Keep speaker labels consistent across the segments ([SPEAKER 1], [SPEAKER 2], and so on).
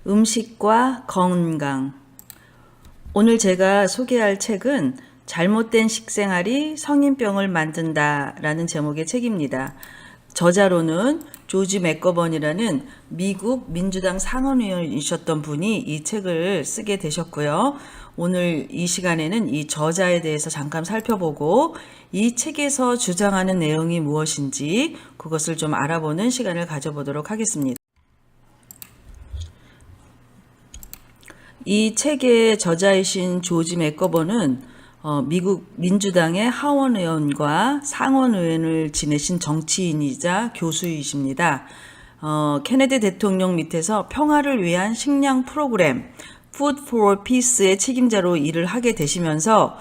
[SPEAKER 1] 음식과 건강. 오늘 제가 소개할 책은 잘못된 식생활이 성인병을 만든다 라는 제목의 책입니다. 저자로는 조지 맥거번이라는 미국 민주당 상원의원이셨던 분이 이 책을 쓰게 되셨고요. 오늘 이 시간에는 이 저자에 대해서 잠깐 살펴보고 이 책에서 주장하는 내용이 무엇인지 그것을 좀 알아보는 시간을 가져보도록 하겠습니다. 이 책의 저자이신 조지 맥거번은 미국 민주당의 하원의원과 상원의원을 지내신 정치인이자 교수이십니다. 케네디 대통령 밑에서 평화를 위한 식량 프로그램 Food for Peace의 책임자로 일을 하게 되시면서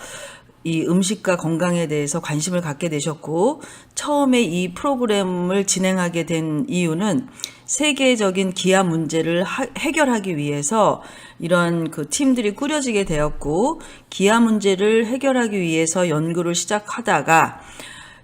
[SPEAKER 1] 이 음식과 건강에 대해서 관심을 갖게 되셨고, 처음에 이 프로그램을 진행하게 된 이유는 세계적인 기아 문제를 해결하기 위해서 이런 그 팀들이 꾸려지게 되었고, 기아 문제를 해결하기 위해서 연구를 시작하다가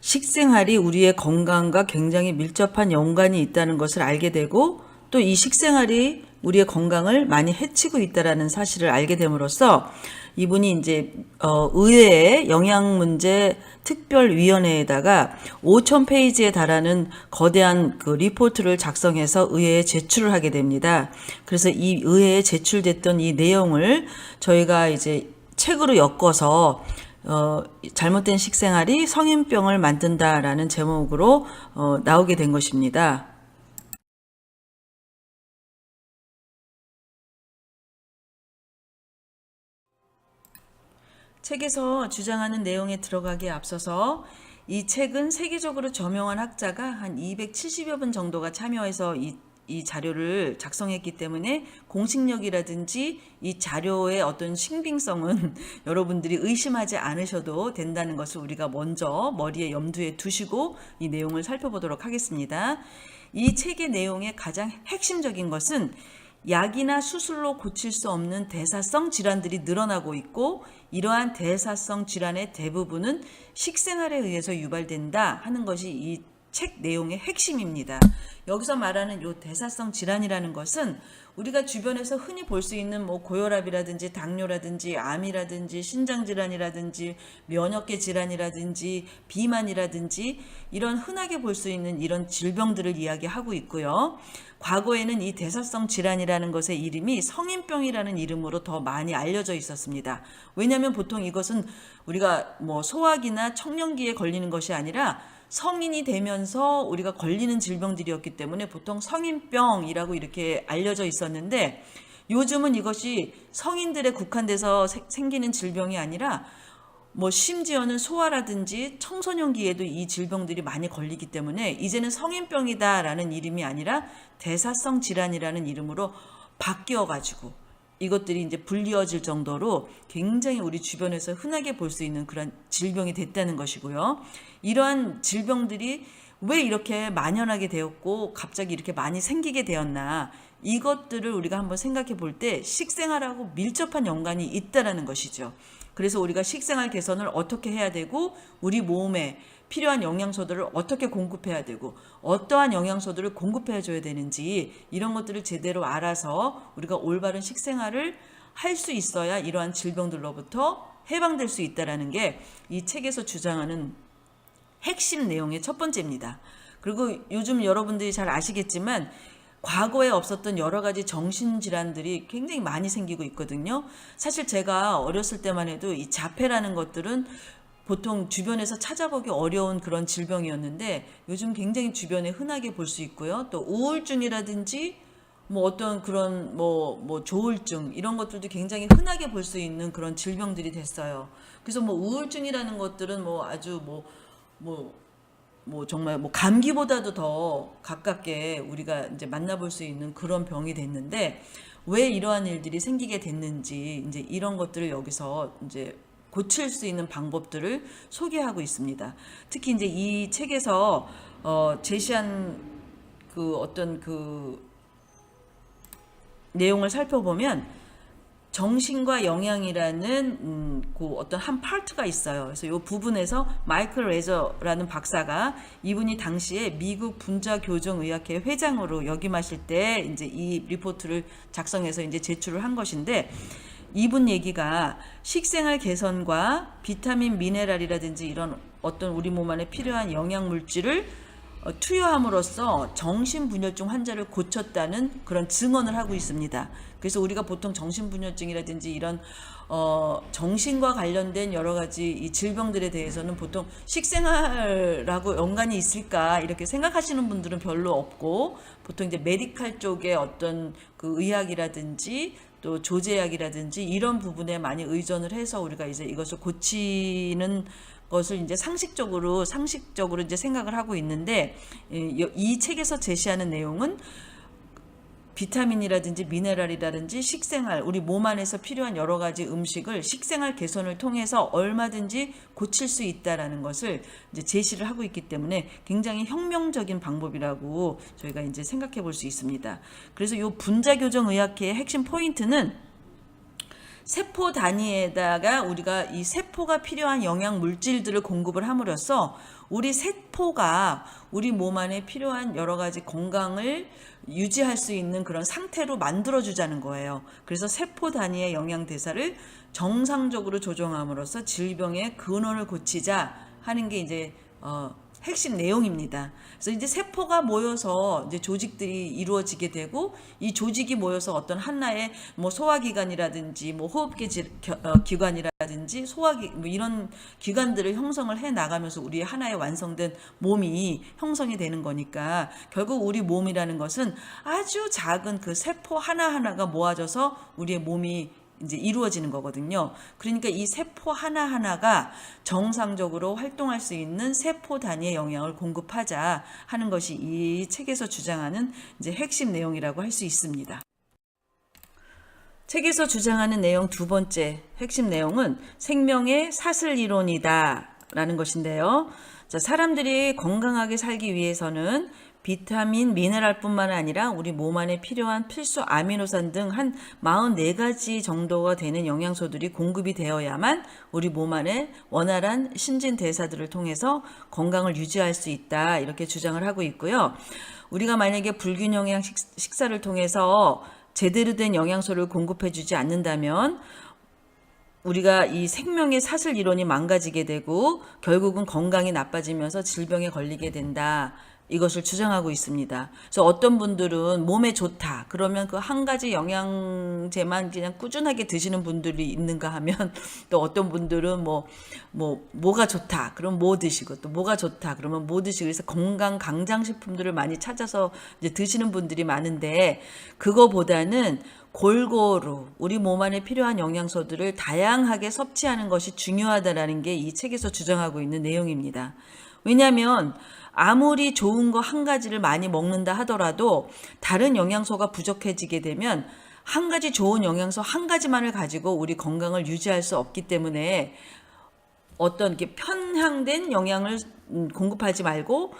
[SPEAKER 1] 식생활이 우리의 건강과 굉장히 밀접한 연관이 있다는 것을 알게 되고, 또 이 식생활이 우리의 건강을 많이 해치고 있다는 사실을 알게 됨으로써 이분이 이제 의회의 영양문제 특별위원회에다가 5,000페이지에 달하는 거대한 그 리포트를 작성해서 의회에 제출을 하게 됩니다. 그래서 이 의회에 제출됐던 이 내용을 저희가 이제 책으로 엮어서 잘못된 식생활이 성인병을 만든다라는 제목으로 나오게 된 것입니다. 책에서 주장하는 내용에 들어가기에 앞서서 이 책은 세계적으로 저명한 학자가 한 270여 분 정도가 참여해서 이 자료를 작성했기 때문에 공식력이라든지 이 자료의 어떤 신빙성은 여러분들이 의심하지 않으셔도 된다는 것을 우리가 먼저 머리에 염두에 두시고 이 내용을 살펴보도록 하겠습니다. 이 책의 내용의 가장 핵심적인 것은 약이나 수술로 고칠 수 없는 대사성 질환들이 늘어나고 있고, 이러한 대사성 질환의 대부분은 식생활에 의해서 유발된다 하는 것이 이 책 내용의 핵심입니다. 여기서 말하는 이 대사성 질환이라는 것은 우리가 주변에서 흔히 볼 수 있는 뭐 고혈압이라든지 당뇨라든지 암이라든지 신장질환이라든지 면역계 질환이라든지 비만이라든지 이런 흔하게 볼 수 있는 이런 질병들을 이야기하고 있고요. 과거에는 이 대사성 질환이라는 것의 이름이 성인병이라는 이름으로 더 많이 알려져 있었습니다. 왜냐하면 보통 이것은 우리가 뭐 소화기나 청년기에 걸리는 것이 아니라 성인이 되면서 우리가 걸리는 질병들이었기 때문에 보통 성인병이라고 이렇게 알려져 있었는데, 요즘은 이것이 성인들에 국한돼서 생기는 질병이 아니라 뭐 심지어는 소아라든지 청소년기에도 이 질병들이 많이 걸리기 때문에 이제는 성인병이다라는 이름이 아니라 대사성 질환이라는 이름으로 바뀌어가지고 이것들이 이제 불리워질 정도로 굉장히 우리 주변에서 흔하게 볼 수 있는 그런 질병이 됐다는 것이고요. 이러한 질병들이 왜 이렇게 만연하게 되었고 갑자기 이렇게 많이 생기게 되었나, 이것들을 우리가 한번 생각해 볼 때 식생활하고 밀접한 연관이 있다는 것이죠. 그래서 우리가 식생활 개선을 어떻게 해야 되고, 우리 몸에 필요한 영양소들을 어떻게 공급해야 되고, 어떠한 영양소들을 공급해 줘야 되는지, 이런 것들을 제대로 알아서 우리가 올바른 식생활을 할 수 있어야 이러한 질병들로부터 해방될 수 있다는 게 이 책에서 주장하는 핵심 내용의 첫 번째입니다. 그리고 요즘 여러분들이 잘 아시겠지만 과거에 없었던 여러 가지 정신질환들이 굉장히 많이 생기고 있거든요. 사실 제가 어렸을 때만 해도 이 자폐라는 것들은 보통 주변에서 찾아보기 어려운 그런 질병이었는데, 요즘 굉장히 주변에 흔하게 볼 수 있고요. 또 우울증이라든지 뭐 어떤 그런 뭐 조울증 이런 것들도 굉장히 흔하게 볼 수 있는 그런 질병들이 됐어요. 그래서 뭐 우울증이라는 것들은 뭐 아주 정말 뭐 감기보다도 더 가깝게 우리가 이제 만나볼 수 있는 그런 병이 됐는데, 왜 이러한 일들이 생기게 됐는지 이제 이런 것들을 여기서 이제 고칠 수 있는 방법들을 소개하고 있습니다. 특히 이제 이 책에서 제시한 그 어떤 그 내용을 살펴보면 정신과 영양이라는 그 어떤 한 파트가 있어요. 그래서 이 부분에서 마이클 레저라는 박사가 이분이 당시에 미국 분자교정의학회 회장으로 역임하실 때 이제 이 리포트를 작성해서 이제 제출을 한 것인데, 이분 얘기가 식생활 개선과 비타민, 미네랄이라든지 이런 어떤 우리 몸 안에 필요한 영양 물질을 투여함으로써 정신분열증 환자를 고쳤다는 그런 증언을 하고 있습니다. 그래서 우리가 보통 정신분열증이라든지 이런 정신과 관련된 여러 가지 이 질병들에 대해서는 보통 식생활하고 연관이 있을까 이렇게 생각하시는 분들은 별로 없고, 보통 이제 메디칼 쪽의 어떤 그 의학이라든지 또 조제약이라든지 이런 부분에 많이 의존을 해서 우리가 이제 이것을 고치는 것을 이제 상식적으로 이제 생각을 하고 있는데, 이 책에서 제시하는 내용은 비타민이라든지 미네랄이라든지 식생활, 우리 몸 안에서 필요한 여러 가지 음식을 식생활 개선을 통해서 얼마든지 고칠 수 있다라는 것을 이제 제시를 하고 있기 때문에 굉장히 혁명적인 방법이라고 저희가 이제 생각해 볼 수 있습니다. 그래서 이 분자교정의학회의 핵심 포인트는 세포 단위에다가 우리가 이 세포가 필요한 영양 물질들을 공급을 함으로써 우리 세포가 우리 몸 안에 필요한 여러 가지 건강을 유지할 수 있는 그런 상태로 만들어주자는 거예요. 그래서 세포 단위의 영양 대사를 정상적으로 조정함으로써 질병의 근원을 고치자 하는 게 이제 핵심 내용입니다. 그래서 이제 세포가 모여서 이제 조직들이 이루어지게 되고, 이 조직이 모여서 어떤 하나의 뭐 소화기관이라든지 뭐 호흡기 기관이라든지 소화기 뭐 이런 기관들을 형성을 해 나가면서 우리의 하나의 완성된 몸이 형성이 되는 거니까, 결국 우리 몸이라는 것은 아주 작은 그 세포 하나하나가 모아져서 우리의 몸이 이제 이루어지는 거거든요. 그러니까 이 세포 하나하나가 정상적으로 활동할 수 있는 세포 단위의 영양을 공급하자 하는 것이 이 책에서 주장하는 이제 핵심 내용이라고 할 수 있습니다. 책에서 주장하는 내용 두 번째 핵심 내용은 생명의 사슬 이론이다 라는 것인데요. 자, 사람들이 건강하게 살기 위해서는 비타민, 미네랄뿐만 아니라 우리 몸 안에 필요한 필수 아미노산 등 한 44가지 정도가 되는 영양소들이 공급이 되어야만 우리 몸 안에 원활한 신진대사들을 통해서 건강을 유지할 수 있다, 이렇게 주장을 하고 있고요. 우리가 만약에 불균형의 식사를 통해서 제대로 된 영양소를 공급해주지 않는다면 우리가 이 생명의 사슬 이론이 망가지게 되고 결국은 건강이 나빠지면서 질병에 걸리게 된다, 이것을 주장하고 있습니다. 그래서 어떤 분들은 몸에 좋다 그러면 그 한 가지 영양제만 그냥 꾸준하게 드시는 분들이 있는가 하면, 또 어떤 분들은 뭐가 좋다 그럼 뭐 드시고, 또 뭐가 좋다 그러면 뭐 드시고, 그래서 건강 강장식품들을 많이 찾아서 이제 드시는 분들이 많은데, 그거보다는 골고루 우리 몸 안에 필요한 영양소들을 다양하게 섭취하는 것이 중요하다라는 게 이 책에서 주장하고 있는 내용입니다. 왜냐하면 아무리 좋은 거 한 가지를 많이 먹는다 하더라도 다른 영양소가 부족해지게 되면 한 가지 좋은 영양소 한 가지만을 가지고 우리 건강을 유지할 수 없기 때문에 어떤 이렇게 편향된 영양을 공급하지 말고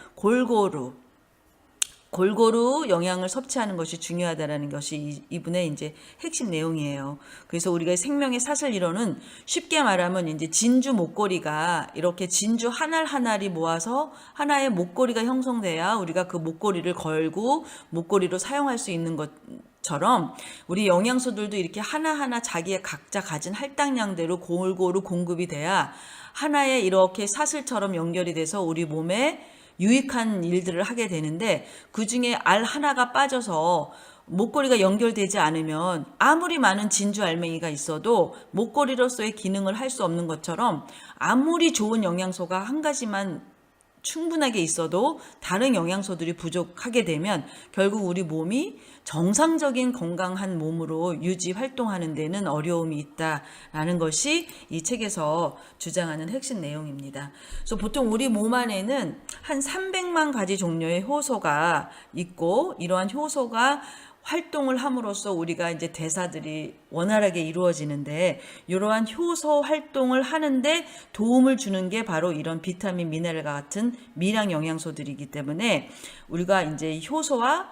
[SPEAKER 1] 골고루 영양을 섭취하는 것이 중요하다라는 것이 이분의 이제 핵심 내용이에요. 그래서 우리가 생명의 사슬 이론은 쉽게 말하면 이제 진주 목걸이가 이렇게 진주 하나하나를 모아서 하나의 목걸이가 형성돼야 우리가 그 목걸이를 걸고 목걸이로 사용할 수 있는 것처럼, 우리 영양소들도 이렇게 하나하나 자기의 각자 가진 할당량대로 골고루 공급이 돼야 하나의 이렇게 사슬처럼 연결이 돼서 우리 몸에 유익한 일들을 하게 되는데, 그 중에 알 하나가 빠져서 목걸이가 연결되지 않으면 아무리 많은 진주 알맹이가 있어도 목걸이로서의 기능을 할 수 없는 것처럼, 아무리 좋은 영양소가 한 가지만 충분하게 있어도 다른 영양소들이 부족하게 되면 결국 우리 몸이 정상적인 건강한 몸으로 유지 활동하는 데는 어려움이 있다라는 것이 이 책에서 주장하는 핵심 내용입니다. 그래서 보통 우리 몸 안에는 한 300만 가지 종류의 효소가 있고, 이러한 효소가 활동을 함으로써 우리가 이제 대사들이 원활하게 이루어지는데, 이러한 효소 활동을 하는데 도움을 주는 게 바로 이런 비타민, 미네랄과 같은 미량 영양소들이기 때문에 우리가 이제 효소와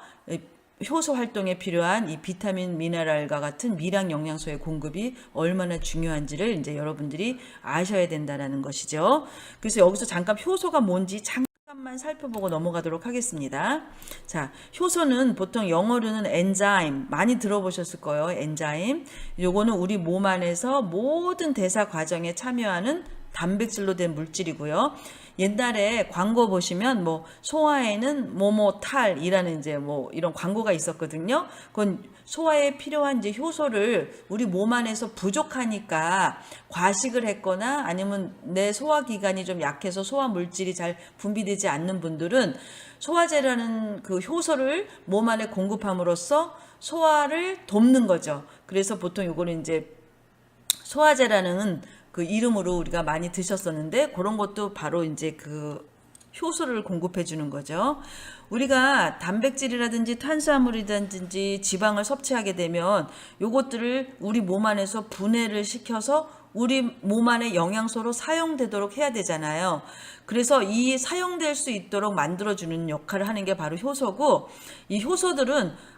[SPEAKER 1] 효소 활동에 필요한 이 비타민, 미네랄과 같은 미량 영양소의 공급이 얼마나 중요한지를 이제 여러분들이 아셔야 된다는 것이죠. 그래서 여기서 잠깐 효소가 뭔지 잠깐만 살펴보고 넘어가도록 하겠습니다. 자, 효소는 보통 영어로는 엔자임, 많이 들어보셨을 거예요. 엔자임. 요거는 우리 몸 안에서 모든 대사 과정에 참여하는 단백질로 된 물질이고요. 옛날에 광고 보시면 뭐 소화에는 뭐뭐탈이라는 이제 뭐 이런 광고가 있었거든요. 그건 소화에 필요한 이제 효소를 우리 몸 안에서 부족하니까 과식을 했거나 아니면 내 소화 기관이 좀 약해서 소화 물질이 잘 분비되지 않는 분들은 소화제라는 그 효소를 몸 안에 공급함으로써 소화를 돕는 거죠. 그래서 보통 요거는 이제 소화제라는 그 이름으로 우리가 많이 드셨었는데 그런 것도 바로 이제 그 효소를 공급해 주는 거죠. 우리가 단백질이라든지 탄수화물이라든지 지방을 섭취하게 되면 요것들을 우리 몸 안에서 분해를 시켜서 우리 몸 안에 영양소로 사용되도록 해야 되잖아요. 그래서 이 사용될 수 있도록 만들어주는 역할을 하는 게 바로 효소고, 이 효소들은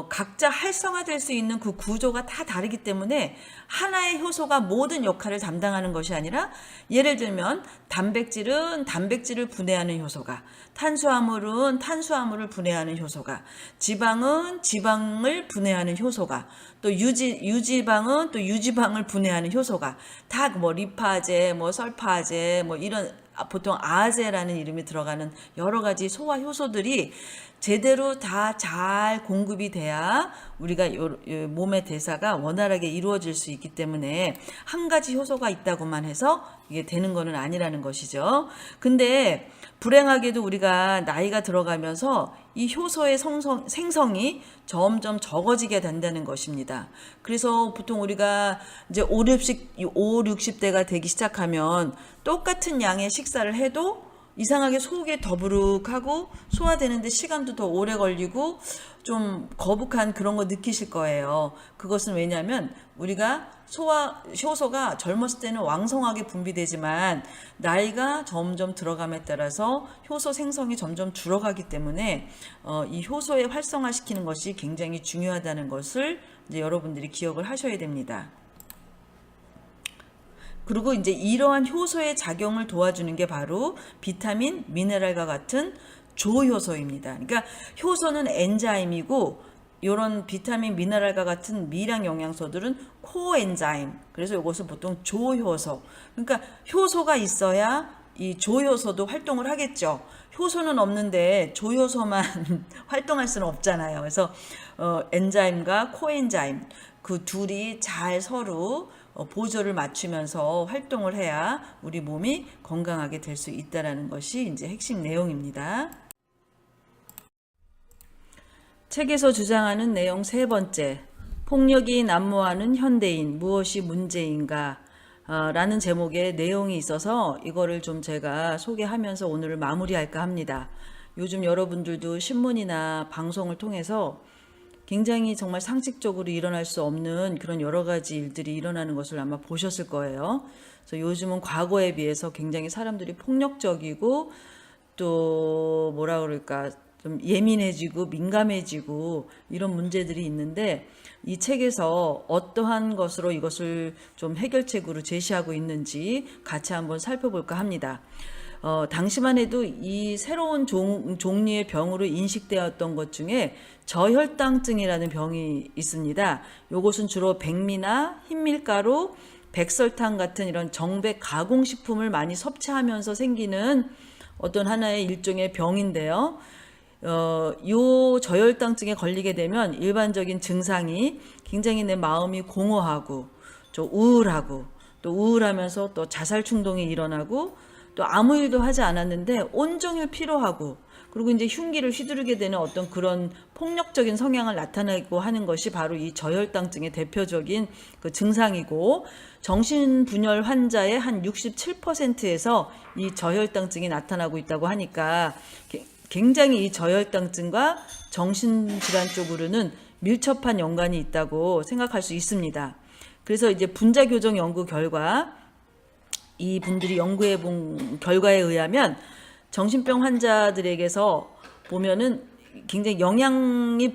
[SPEAKER 1] 각자 활성화될 수 있는 그 구조가 다 다르기 때문에 하나의 효소가 모든 역할을 담당하는 것이 아니라, 예를 들면 단백질은 단백질을 분해하는 효소가, 탄수화물은 탄수화물을 분해하는 효소가, 지방은 지방을 분해하는 효소가, 또 유지방은 또 유지방을 분해하는 효소가, 다 뭐 리파제, 뭐 설파제, 뭐 이런 보통 아제라는 이름이 들어가는 여러 가지 소화 효소들이 제대로 다 잘 공급이 돼야 우리가 몸의 대사가 원활하게 이루어질 수 있기 때문에 한 가지 효소가 있다고만 해서 이게 되는 거는 아니라는 것이죠. 근데 불행하게도 우리가 나이가 들어가면서 이 효소의 생성이 점점 적어지게 된다는 것입니다. 그래서 보통 우리가 이제 5, 60대가 되기 시작하면 똑같은 양의 식사를 해도 이상하게 속이 더부룩하고 소화되는데 시간도 더 오래 걸리고 좀 거북한 그런 거 느끼실 거예요. 그것은 왜냐하면 우리가 효소가 젊었을 때는 왕성하게 분비되지만 나이가 점점 들어감에 따라서 효소 생성이 점점 줄어가기 때문에 이 효소에 활성화시키는 것이 굉장히 중요하다는 것을 이제 여러분들이 기억을 하셔야 됩니다. 그리고 이제 이러한 효소의 작용을 도와주는 게 바로 비타민, 미네랄과 같은 조효소입니다. 그러니까 효소는 엔자임이고 이런 비타민, 미네랄과 같은 미량 영양소들은 코엔자임. 그래서 이것을 보통 조효소. 그러니까 효소가 있어야 이 조효소도 활동을 하겠죠. 효소는 없는데 조효소만 활동할 수는 없잖아요. 그래서 엔자임과 코엔자임 그 둘이 잘 서로 보조를 맞추면서 활동을 해야 우리 몸이 건강하게 될 수 있다는 것이 이제 핵심 내용입니다. 책에서 주장하는 내용 세 번째, 폭력이 난무하는 현대인, 무엇이 문제인가? 라는 제목의 내용이 있어서 이거를 좀 제가 소개하면서 오늘을 마무리할까 합니다. 요즘 여러분들도 신문이나 방송을 통해서 굉장히 정말 상식적으로 일어날 수 없는 그런 여러 가지 일들이 일어나는 것을 아마 보셨을 거예요. 그래서 요즘은 과거에 비해서 굉장히 사람들이 폭력적이고 또 뭐라 그럴까 좀 예민해지고 민감해지고 이런 문제들이 있는데, 이 책에서 어떠한 것으로 이것을 좀 해결책으로 제시하고 있는지 같이 한번 살펴볼까 합니다. 당시만 해도 이 새로운 종류의 병으로 인식되었던 것 중에 저혈당증이라는 병이 있습니다. 이것은 주로 백미나 흰밀가루, 백설탕 같은 이런 정백 가공식품을 많이 섭취하면서 생기는 어떤 하나의 일종의 병인데요. 요 저혈당증에 걸리게 되면 일반적인 증상이 굉장히 내 마음이 공허하고 좀 우울하고, 또 우울하면서 또 자살 충동이 일어나고, 또 아무 일도 하지 않았는데 온종일 피로하고, 그리고 이제 흉기를 휘두르게 되는 어떤 그런 폭력적인 성향을 나타내고 하는 것이 바로 이 저혈당증의 대표적인 그 증상이고, 정신분열 환자의 한 67%에서 이 저혈당증이 나타나고 있다고 하니까 굉장히 이 저혈당증과 정신질환 쪽으로는 밀접한 연관이 있다고 생각할 수 있습니다. 그래서 이제 분자교정 연구 결과, 이 분들이 연구해 본 결과에 의하면 정신병 환자들에게서 보면은 굉장히 영양이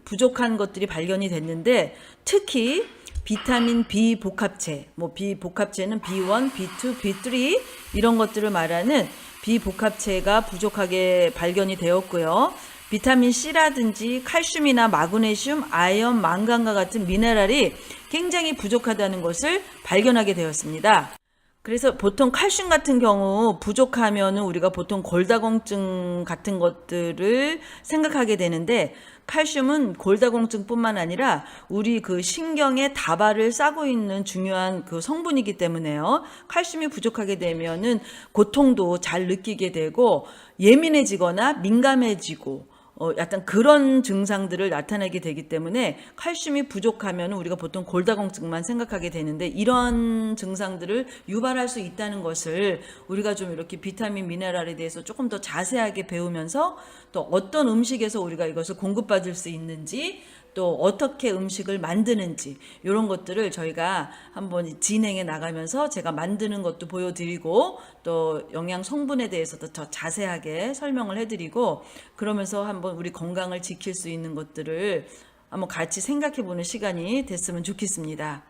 [SPEAKER 1] 부족한 것들이 발견이 됐는데 특히 비타민 B 복합체, 뭐 B 복합체는 B1, B2, B3 이런 것들을 말하는 B 복합체가 부족하게 발견이 되었고요. 비타민 C라든지 칼슘이나 마그네슘, 아연, 망간과 같은 미네랄이 굉장히 부족하다는 것을 발견하게 되었습니다. 그래서 보통 칼슘 같은 경우 부족하면은 우리가 보통 골다공증 같은 것들을 생각하게 되는데 칼슘은 골다공증뿐만 아니라 우리 그 신경의 다발을 싸고 있는 중요한 그 성분이기 때문에요. 칼슘이 부족하게 되면은 고통도 잘 느끼게 되고 예민해지거나 민감해지고 약간 그런 증상들을 나타내게 되기 때문에 칼슘이 부족하면 우리가 보통 골다공증만 생각하게 되는데 이런 증상들을 유발할 수 있다는 것을 우리가 좀 이렇게 비타민 미네랄에 대해서 조금 더 자세하게 배우면서 또 어떤 음식에서 우리가 이것을 공급받을 수 있는지 또 어떻게 음식을 만드는지 이런 것들을 저희가 한번 진행해 나가면서 제가 만드는 것도 보여드리고 또 영양 성분에 대해서도 더 자세하게 설명을 해드리고 그러면서 한번 우리 건강을 지킬 수 있는 것들을 한번 같이 생각해 보는 시간이 됐으면 좋겠습니다.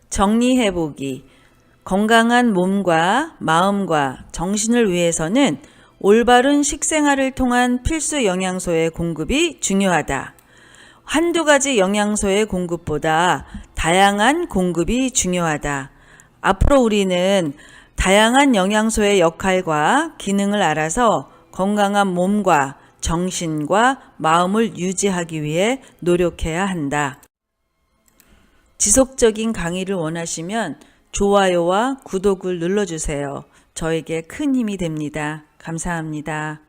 [SPEAKER 1] 정리해보기. 건강한 몸과 마음과 정신을 위해서는 올바른 식생활을 통한 필수 영양소의 공급이 중요하다. 한두 가지 영양소의 공급보다 다양한 공급이 중요하다. 앞으로 우리는 다양한 영양소의 역할과 기능을 알아서 건강한 몸과 정신과 마음을 유지하기 위해 노력해야 한다. 지속적인 강의를 원하시면 좋아요와 구독을 눌러주세요. 저에게 큰 힘이 됩니다. 감사합니다.